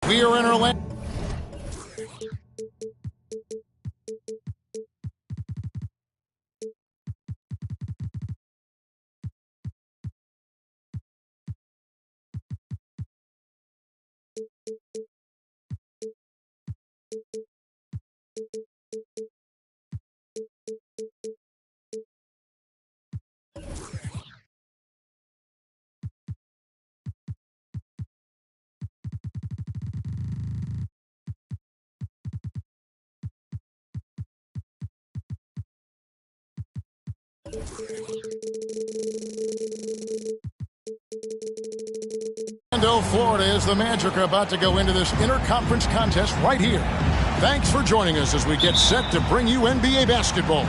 We are in Orlando. Orlando, Florida, as the Magic are about to go into this interconference contest right here. Thanks for joining us as we get set to bring you NBA basketball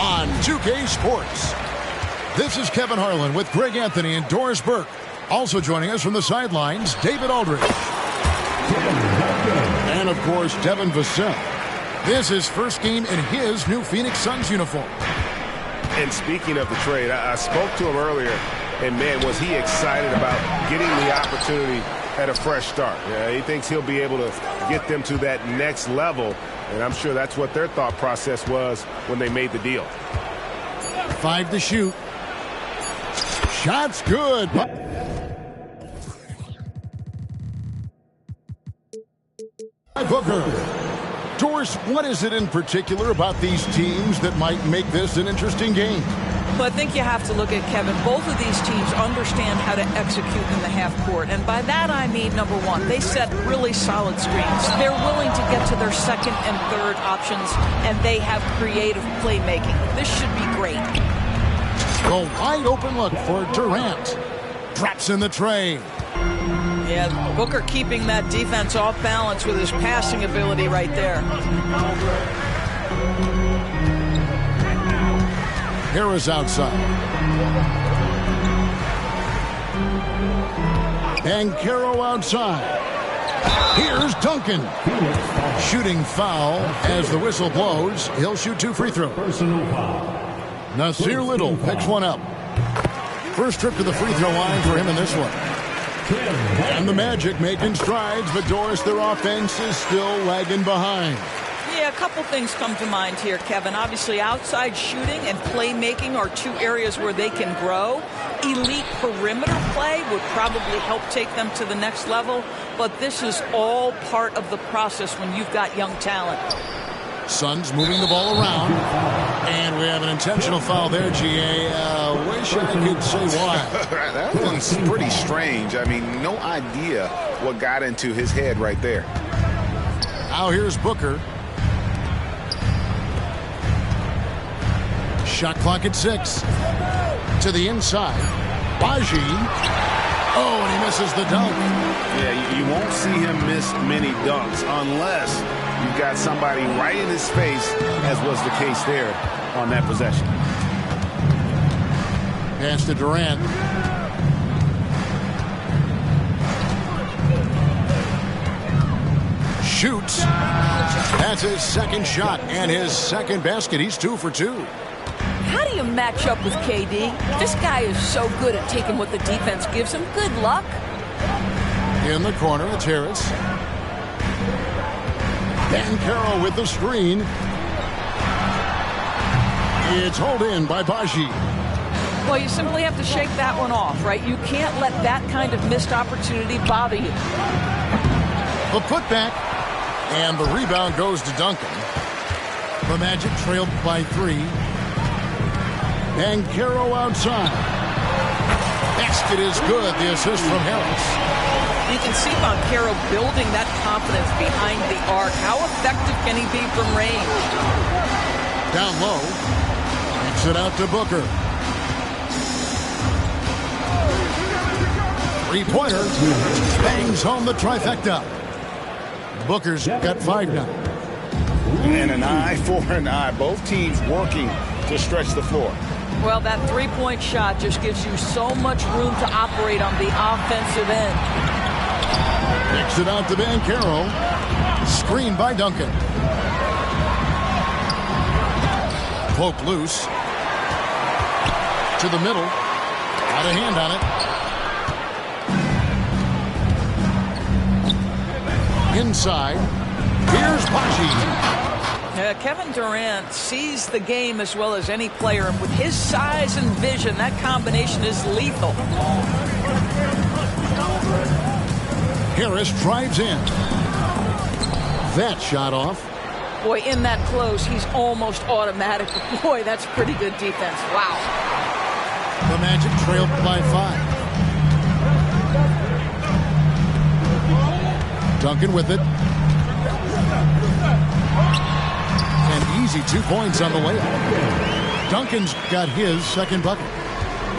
on 2K Sports. This is Kevin Harlan with Greg Anthony and Doris Burke. Also joining us from the sidelines, David Aldridge. And, of course, Devin Vassell. This is first game in his new Phoenix Suns uniform. And speaking of the trade, I spoke to him earlier, and, man, was he excited about getting the opportunity at a fresh start. Yeah, he thinks he'll be able to get them to that next level, and I'm sure that's what their thought process was when they made the deal. 5 to shoot. Shot's good. Booker. Doris, what is it in particular about these teams that might make this an interesting game? Well, I think you have to look at, Kevin, both of these teams understand how to execute in the half court. And by that I mean, number one, they set really solid screens. They're willing to get to their second and third options, and they have creative playmaking. This should be great. A wide open look for Durant. Drops in the tray. Yeah, Booker keeping that defense off balance with his passing ability right there. Harris outside. And Caro outside. Here's Duncan. Shooting foul as the whistle blows. He'll shoot 2 free throws. Nasir Little picks one up. First trip to the free throw line for him in this one. And the Magic making strides, but Doris, their offense is still lagging behind. Yeah, a couple things come to mind here, Kevin. Obviously, outside shooting and playmaking are 2 areas where they can grow. Elite perimeter play would probably help take them to the next level, but this is all part of the process when you've got young talent. Suns moving the ball around. And we have an intentional foul there, G.A. Wish I could say why. That one's pretty strange. I mean, no idea what got into his head right there. Now here's Booker. Shot clock at 6. To the inside. Baji. Oh, and he misses the dunk. Yeah, you won't see him miss many dunks unless you've got somebody right in his face, as was the case there on that possession. Pass to Durant. Shoots. That's his second shot and his second basket. He's 2 for 2. How do you match up with KD? This guy is so good at taking what the defense gives him. Good luck. In the corner, it's Harris. Dan Carroll with the screen. It's hauled in by Baji. Well, you simply have to shake that one off, right? You can't let that kind of missed opportunity bother you. The putback. And the rebound goes to Duncan. The Magic trailed by 3. And Caro outside. Basket is good. The assist from Harris. You can see Caro building that confidence behind the arc. How effective can he be from range? Down low. Kicks it out to Booker. 3-pointer. Bangs home the trifecta. Booker's got 5 now. And an eye for an eye. Both teams working to stretch the floor. Well, that 3-point shot just gives you so much room to operate on the offensive end. Kicks it out to Banchero. Screen by Duncan. Poke loose. To the middle. Got a hand on it. Inside. Here's Paji. Kevin Durant sees the game as well as any player, and with his size and vision, that combination is lethal. Harris drives in. That shot off. Boy, in that close, he's almost automatic. Boy, that's pretty good defense. Wow. The Magic trailed by 5. Duncan with it. An easy 2 points on the layup. Duncan's got his second bucket.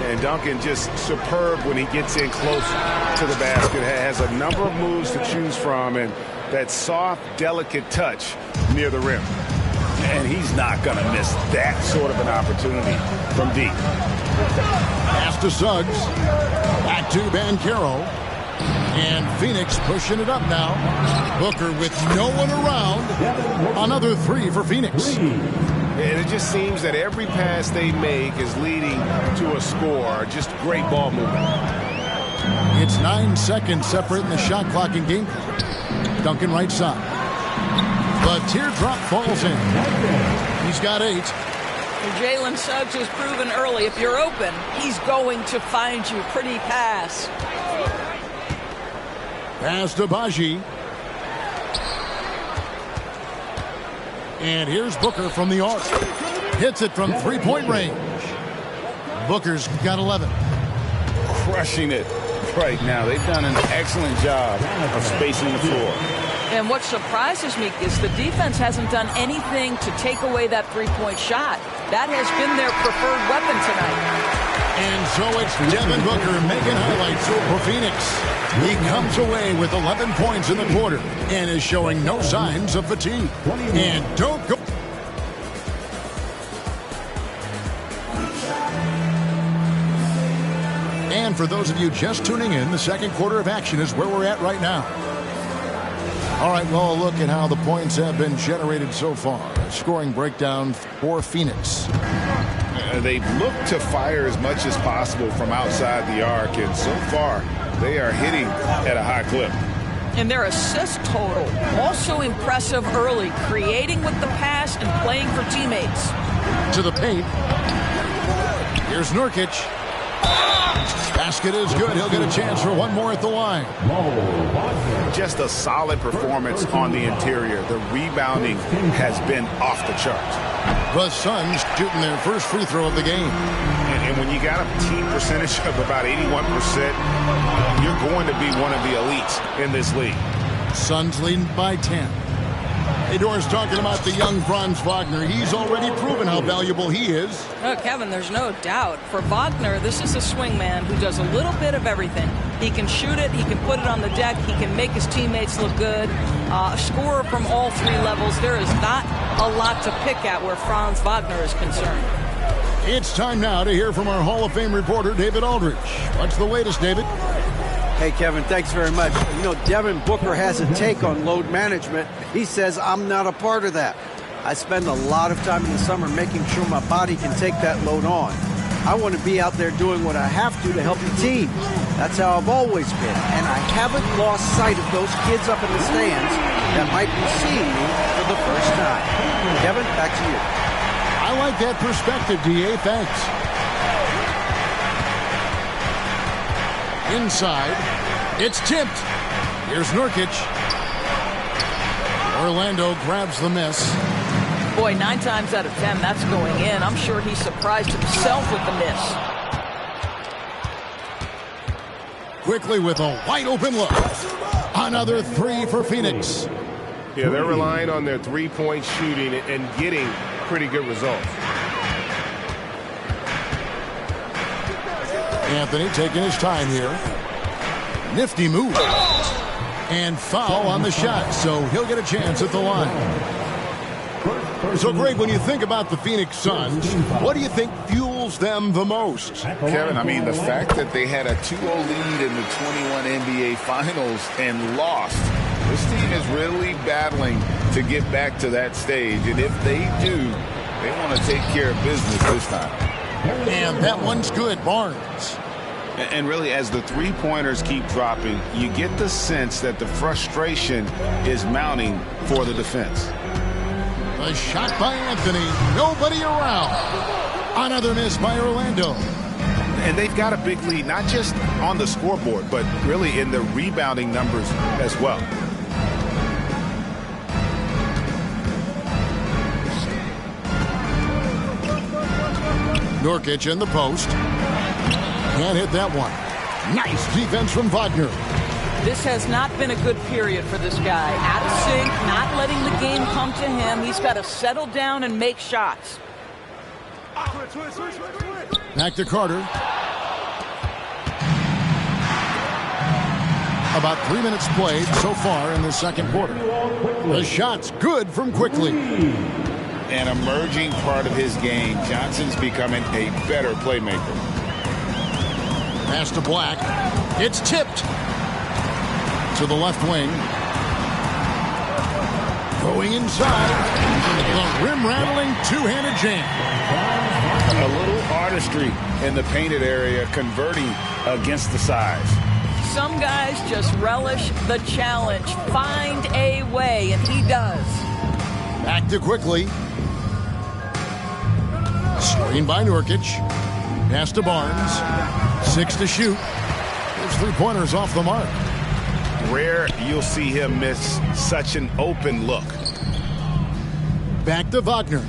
And Duncan just superb when he gets in close to the basket. Has a number of moves to choose from, and that soft, delicate touch near the rim. And he's not going to miss that sort of an opportunity from deep. Pass to Suggs. Back to Banchero. And Phoenix pushing it up now. Booker with no one around. Another 3 for Phoenix. And it just seems that every pass they make is leading to a score. Just great ball movement. It's 9 seconds separating the shot clock and game. Duncan right side. The teardrop falls in. He's got 8. Jalen Suggs has proven early, if you're open, he's going to find you. Pretty pass. Pass to Baji. And here's Booker from the arc. Hits it from three-point range. Booker's got 11. Crushing it right now. They've done an excellent job of spacing the floor. And what surprises me is the defense hasn't done anything to take away that three-point shot. That has been their preferred weapon tonight. And so it's Devin Booker making highlights for Phoenix. He comes away with 11 points in the quarter and is showing no signs of fatigue. And don't go. And for those of you just tuning in, the second quarter of action is where we're at right now. All right, well, look at how the points have been generated so far. A scoring breakdown for Phoenix. They've looked to fire as much as possible from outside the arc, and so far they are hitting at a high clip. And their assist total, also impressive early, creating with the pass and playing for teammates. To the paint. Here's Nurkic. Basket is good. He'll get a chance for one more at the line. Just a solid performance on the interior. The rebounding has been off the charts. The Suns shooting their first free throw of the game. And when you got a team percentage of about 81%, you're going to be one of the elites in this league. Suns leading by 10. Hey, Doris, talking about the young Franz Wagner. He's already proven how valuable he is. Oh, Kevin, there's no doubt. For Wagner, this is a swing man who does a little bit of everything. He can shoot it. He can put it on the deck. He can make his teammates look good. A scorer from all 3 levels. There is not a lot to pick at where Franz Wagner is concerned. It's time now to hear from our Hall of Fame reporter, David Aldridge. What's the latest, David? Hey, Kevin, thanks very much. You know, Devin Booker has a take on load management. He says, I'm not a part of that. I spend a lot of time in the summer making sure my body can take that load on. I want to be out there doing what I have to help the team. That's how I've always been. And I haven't lost sight of those kids up in the stands that might be seeing me for the first time. Kevin, back to you. I like that perspective, D.A. Thanks. Inside, it's tipped. Here's Nurkic. Orlando grabs the miss. Boy, 9 times out of 10, that's going in. I'm sure he's surprised himself with the miss. Quickly with a wide open look. Another 3 for Phoenix. Yeah, they're relying on their three-point shooting and getting pretty good results. Anthony taking his time here. Nifty move. And foul on the shot, so he'll get a chance at the line. So, Greg, when you think about the Phoenix Suns, what do you think fuels troubles them the most. Kevin, I mean, the fact that they had a 2-0 lead in the 21 NBA Finals and lost. This team is really battling to get back to that stage. And if they do, they want to take care of business this time. And that one's good, Barnes. And really, as the three-pointers keep dropping, you get the sense that the frustration is mounting for the defense. A shot by Anthony. Nobody around. Another miss by Orlando. And they've got a big lead, not just on the scoreboard, but really in the rebounding numbers as well. Nurkic in the post. Can't hit that one. Nice defense from Wagner. This has not been a good period for this guy. Out of sync, not letting the game come to him. He's got to settle down and make shots. Back to Carter. About 3 minutes played so far in the second quarter. The shot's good from Quickly. An emerging part of his game. Johnson's becoming a better playmaker. Pass to Black. It's tipped to the left wing. Going inside. The rim-rattling two-handed jam. A little artistry in the painted area, converting against the size. Some guys just relish the challenge. Find a way, and he does. Back to Quickly. Screen by Nurkic. Pass to Barnes. 6 to shoot. His three-pointers off the mark. Rare you'll see him miss such an open look. Back to Wagner.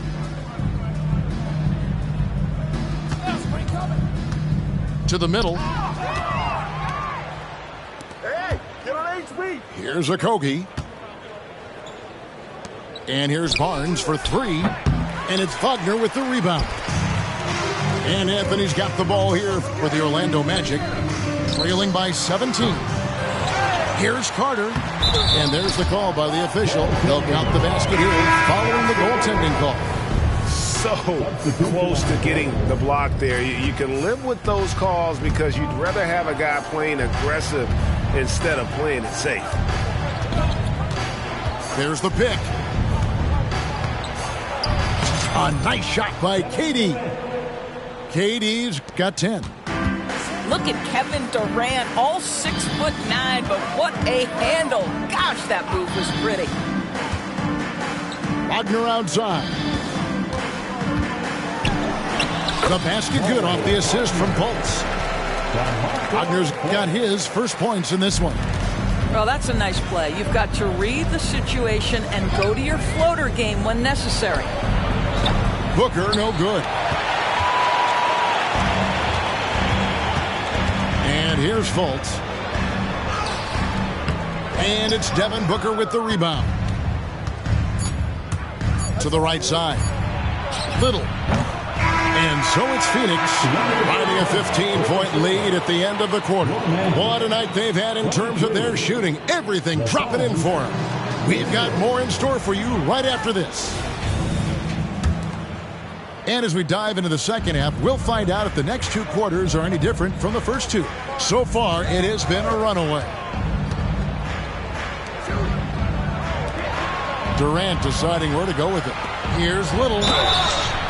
To the middle. Hey, get on HB. Here's Okogie. And here's Barnes for 3. And it's Wagner with the rebound. And Anthony's got the ball here for the Orlando Magic. Trailing by 17. Here's Carter. And there's the call by the official. They'll count the basket here following the goaltending call. So close to getting the block there. You can live with those calls because you'd rather have a guy playing aggressive instead of playing it safe. There's the pick. A nice shot by KD. KD's got 10. Look at Kevin Durant, all 6'9", but what a handle. Gosh, that move was pretty. Wagner outside. The basket good off the assist from Fultz. Wagner's got his first points in this one. Well, that's a nice play. You've got to read the situation and go to your floater game when necessary. Booker, no good. And here's Fultz. And it's Devin Booker with the rebound. To the right side. Little. And so it's Phoenix riding a 15-point lead at the end of the quarter. What a night they've had in terms of their shooting. Everything dropping in for them. We've got more in store for you right after this. And as we dive into the second half, we'll find out if the next 2 quarters are any different from the first 2. So far, it has been a runaway. Durant deciding where to go with it. Here's Little.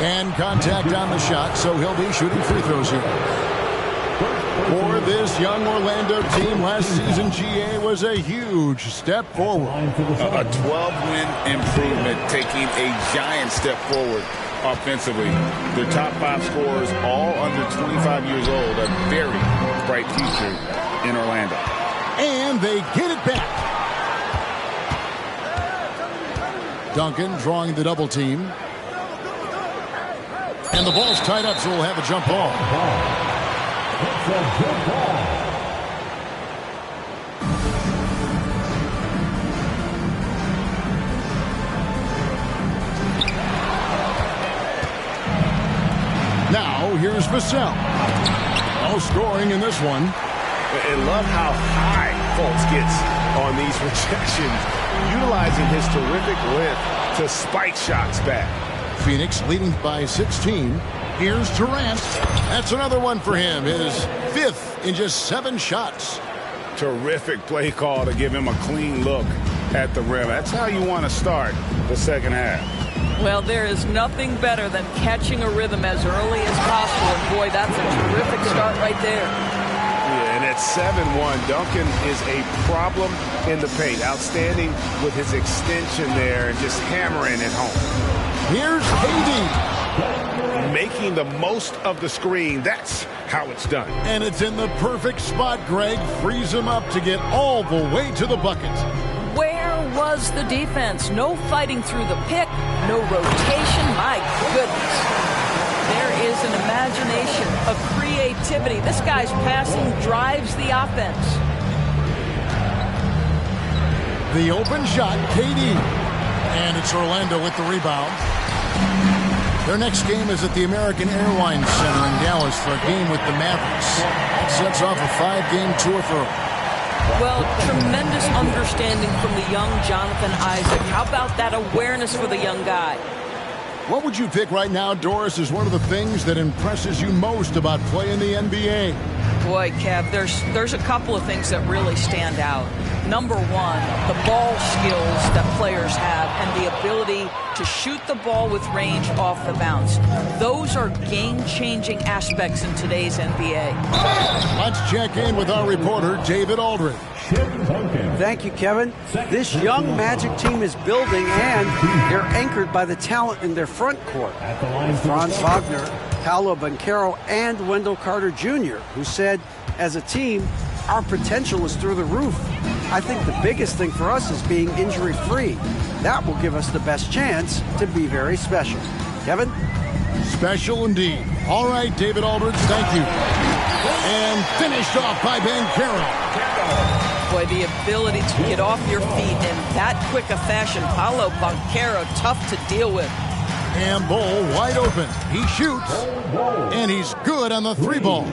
And contact on the shot, so he'll be shooting free throws here. For this young Orlando team, last season, GA was a huge step forward. A 12-win improvement, taking a giant step forward offensively. Their top 5 scorers, all under 25 years old, a very bright future in Orlando. And they get it back. Duncan drawing the double team. And the ball's tied up, so we'll have a jump ball. Now, here's Vassell. No scoring in this one. And love how high Fultz gets on these rejections, utilizing his terrific length to spike shots back. Phoenix leading by 16. Here's Durant. That's another one for him. His 5th in just 7 shots. Terrific play call to give him a clean look at the rim. That's how you want to start the second half. Well, there is nothing better than catching a rhythm as early as possible. And boy, that's a terrific start right there. Yeah, and at 7-1, Duncan is a problem in the paint. Outstanding with his extension there and just hammering it home. Here's KD. Making the most of the screen. That's how it's done. And it's in the perfect spot. Greg frees him up to get all the way to the bucket. Where was the defense? No fighting through the pick, no rotation. My goodness. There is an imagination, a creativity. This guy's passing drives the offense. The open shot, KD. And it's Orlando with the rebound. Their next game is at the American Airlines Center in Dallas for a game with the Mavericks. That sets off a 5-game tour for them. Well, tremendous understanding from the young Jonathan Isaac. How about that awareness for the young guy? What would you pick right now, Doris, is one of the things that impresses you most about playing the NBA? Boy, Kev, there's a couple of things that really stand out. Number one, the ball skills that players have and the ability to shoot the ball with range off the bounce. Those are game-changing aspects in today's NBA. Let's check in with our reporter, David Aldridge. Thank you, Kevin. This young Magic team is building, and they're anchored by the talent in their front court. Franz Wagner, Paolo Banchero, and Wendell Carter Jr., who said, as a team, our potential is through the roof. I think the biggest thing for us is being injury-free. That will give us the best chance to be very special. Kevin? Special indeed. All right, David Aldridge, thank you. And finished off by Banchero. Boy, the ability to get off your feet in that quick a fashion. Paolo Banchero, tough to deal with. And Bull wide open. He shoots. And he's good on the 3-ball.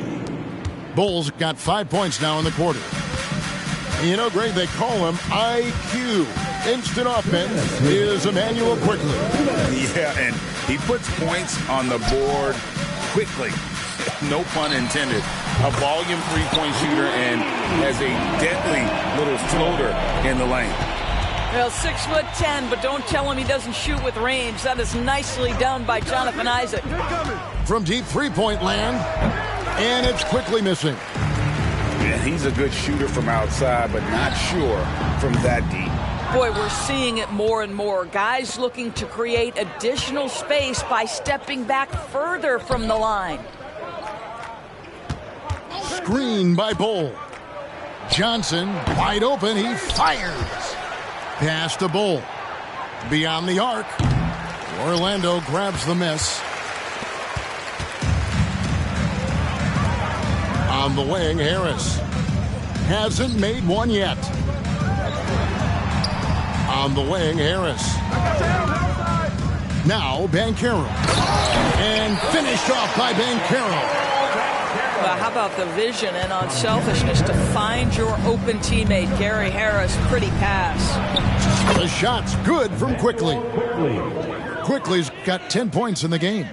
Bull's got 5 points now in the quarter. You know, Greg, they call him IQ. Instant offense is Immanuel Quickley. Yeah, and he puts points on the board quickly. No pun intended. A volume 3-point shooter and has a deadly little floater in the lane. Well, 6'10", but don't tell him he doesn't shoot with range. That is nicely done by Jonathan Isaac. From deep 3-point land, and it's quickly missing. Yeah, he's a good shooter from outside, but not sure from that deep. Boy, we're seeing it more and more. Guys looking to create additional space by stepping back further from the line. Screen by Bull. Johnson, wide open, he fires. Pass to Bull. Beyond the arc. Orlando grabs the miss. On the wing, Harris. Hasn't made one yet. On the wing, Harris. Now, Banchero. And finished off by Banchero. Well, how about the vision and unselfishness to find your open teammate, Gary Harris? Pretty pass. The shot's good from Quickley. Quickley's got 10 points in the game.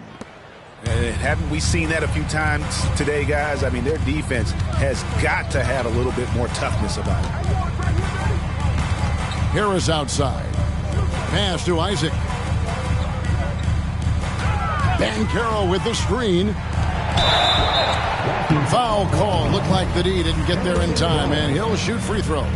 Haven't we seen that a few times today, guys? I mean, their defense has got to have a little bit more toughness about it. Harris outside. Pass to Isaac. Banchero with the screen. Foul call. Looked like the D didn't get there in time, and he'll shoot free throws.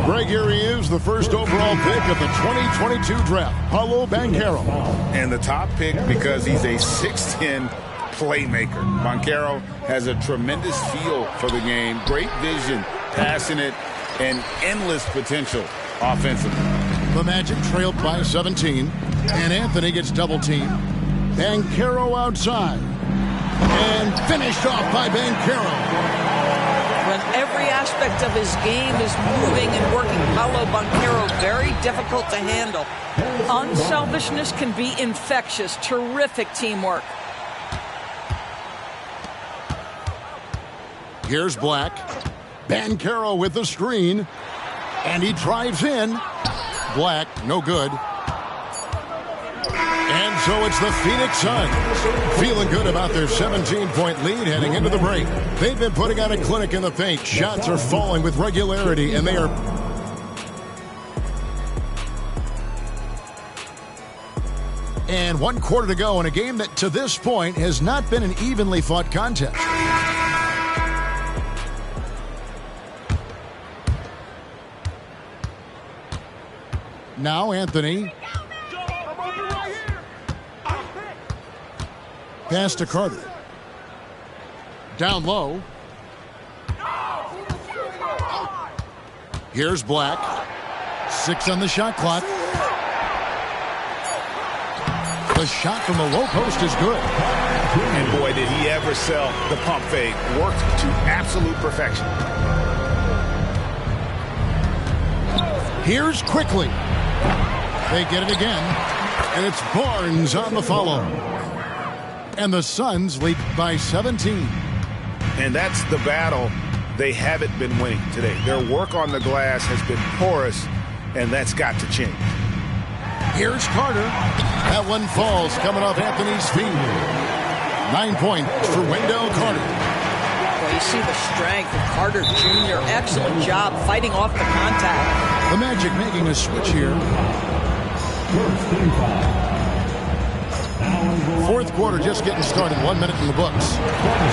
Greg, here he is, the first overall pick of the 2022 draft, Paolo Banchero. And the top pick because he's a 6'10" playmaker. Banchero has a tremendous feel for the game, great vision, passing it, and endless potential offensively. The Magic trailed by 17, and Anthony gets double-teamed. Banchero outside. And finished off by Banchero. When every aspect of his game is moving and working, Paolo Banchero very difficult to handle. Unselfishness can be infectious. Terrific teamwork. Here's Black. Banchero with the screen. And he drives in. Black, no good. And so it's the Phoenix Suns feeling good about their 17-point lead heading into the break. They've been putting on a clinic in the paint. Shots are falling with regularity, and they are... And 1 quarter to go in a game that to this point has not been an evenly fought contest. Now Anthony. Pass to Carter. Down low. Here's Black. 6 on the shot clock. The shot from the low post is good. And boy, did he ever sell the pump fake. Worked to absolute perfection. Here's Quickly. They get it again. And it's Barnes on the follow. And the Suns lead by 17. And that's the battle they haven't been winning today. Their work on the glass has been porous, and that's got to change. Here's Carter. That one falls coming off Anthony's feet. 9 points for Wendell Carter. Well, you see the strength of Carter Jr. Excellent job fighting off the contact. The Magic making a switch here. Fourth quarter just getting started. 1 minute in the books.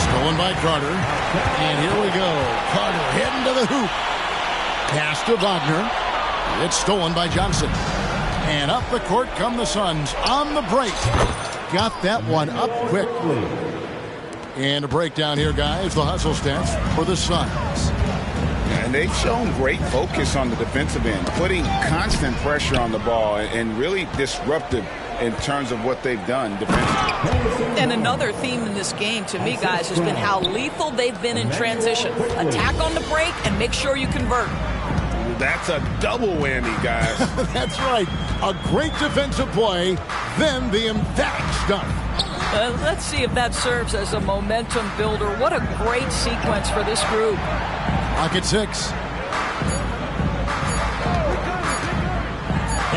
Stolen by Carter. And here we go. Carter heading to the hoop. Pass to Wagner. It's stolen by Johnson. And up the court come the Suns on the break. Got that one up quick. And a breakdown here, guys. The hustle stats for the Suns. And they've shown great focus on the defensive end, putting constant pressure on the ball and really disruptive in terms of what they've done defensively. And another theme in this game to me, guys, has been how lethal they've been in transition. Attack on the break and make sure you convert. That's a double whammy, guys. That's right. A great defensive play, then the emphatic stuff. Let's see if that serves as a momentum builder. What a great sequence for this group. Pocket 6.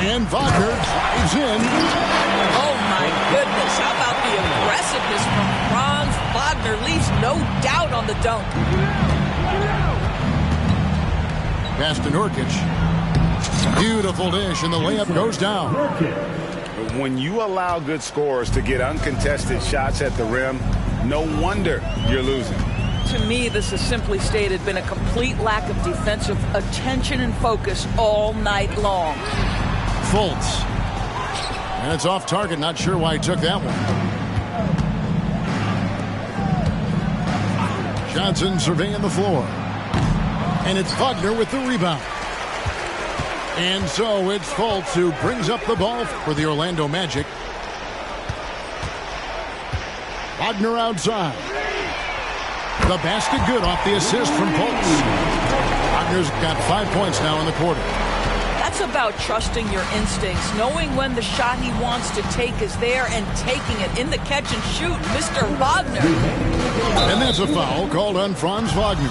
And Wagner drives in. Oh, my goodness. How about the aggressiveness from Franz Wagner? Leaves no doubt on the dunk. Pass to Nurkic. Beautiful dish, and the layup goes down. When you allow good scorers to get uncontested shots at the rim, no wonder you're losing. To me, this has simply stated been a complete lack of defensive attention and focus all night long. Fultz. And it's off target. Not sure why he took that one. Johnson surveying the floor. And it's Wagner with the rebound. And so it's Fultz who brings up the ball for the Orlando Magic. Wagner outside. The basket good off the assist from Fultz. Wagner's got 5 points now in the quarter. That's about trusting your instincts, knowing when the shot he wants to take is there and taking it in the catch and shoot, Mr. Wagner. And that's a foul called on Franz Wagner.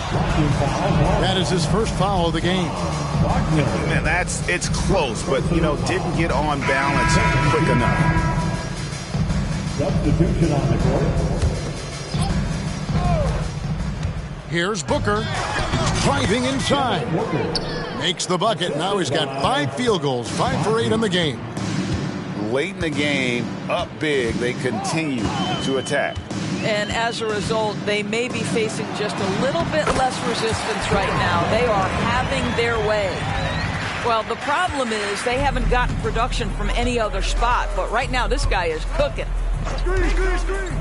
That is his first foul of the game. Man, it's close, but, didn't get on balance quick enough. Substitution on the court. Here's Booker driving inside. Makes the bucket. Now he's got 5 field goals, 5 for 8 in the game. Late in the game, up big, they continue to attack. And as a result, they may be facing just a little bit less resistance right now. They are having their way. Well, the problem is they haven't gotten production from any other spot. But right now, this guy is cooking.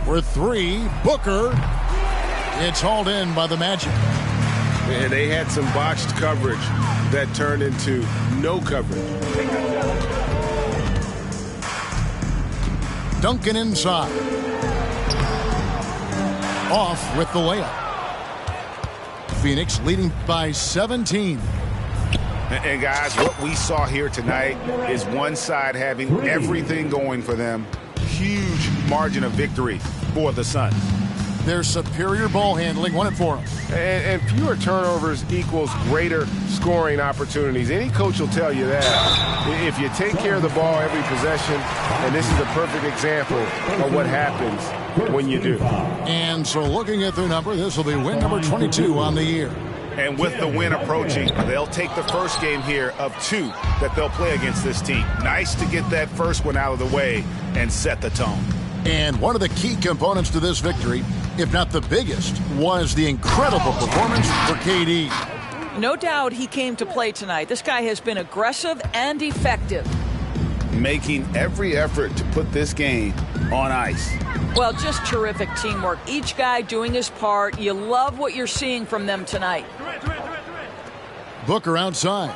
For 3, Booker. It's hauled in by the Magic. And they had some botched coverage that turned into no coverage. Duncan inside. Off with the layup. Phoenix leading by 17. And guys, what we saw here tonight is one side having everything going for them. Huge margin of victory for the Suns. Their superior ball handling won it for them. And fewer turnovers equals greater scoring opportunities. Any coach will tell you that. If you take care of the ball every possession, and this is a perfect example of what happens when you do. And so looking at their number, this will be win number 22 on the year. And with the win approaching, they'll take the first game here of 2 that they'll play against this team. Nice to get that first one out of the way and set the tone. And one of the key components to this victory, if not the biggest, was the incredible performance for KD. No doubt he came to play tonight. This guy has been aggressive and effective. Making every effort to put this game on ice. Well, just terrific teamwork. Each guy doing his part. You love what you're seeing from them tonight. Booker outside.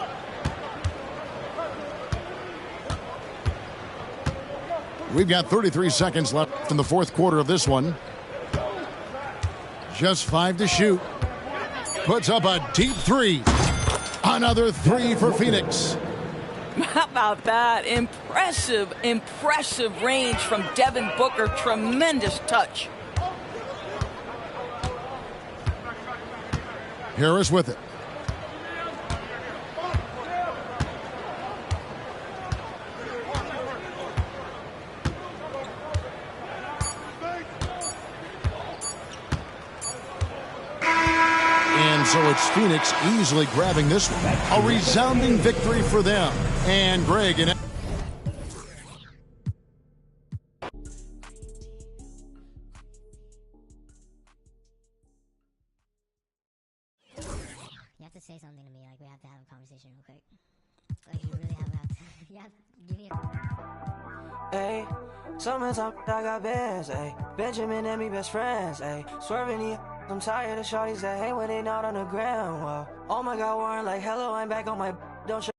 We've got 33 seconds left in the fourth quarter of this one. Just 5 to shoot. Puts up a deep 3. Another 3 for Phoenix. How about that? Impressive range from Devin Booker. Tremendous touch. Harris with it. And so it's Phoenix easily grabbing this one. A resounding victory for them. And Greg and You have to say something to me. Like, we have to have a conversation real quick. Like, you really have to. You have to give me a... Hey, summertime, I got bands, ayy. Benjamin and me best friends, ayy. Swerving the I'm tired of shorties that hate when they not on the ground. Whoa. Oh my God, Warren, like, hello, I'm back on my... Don't show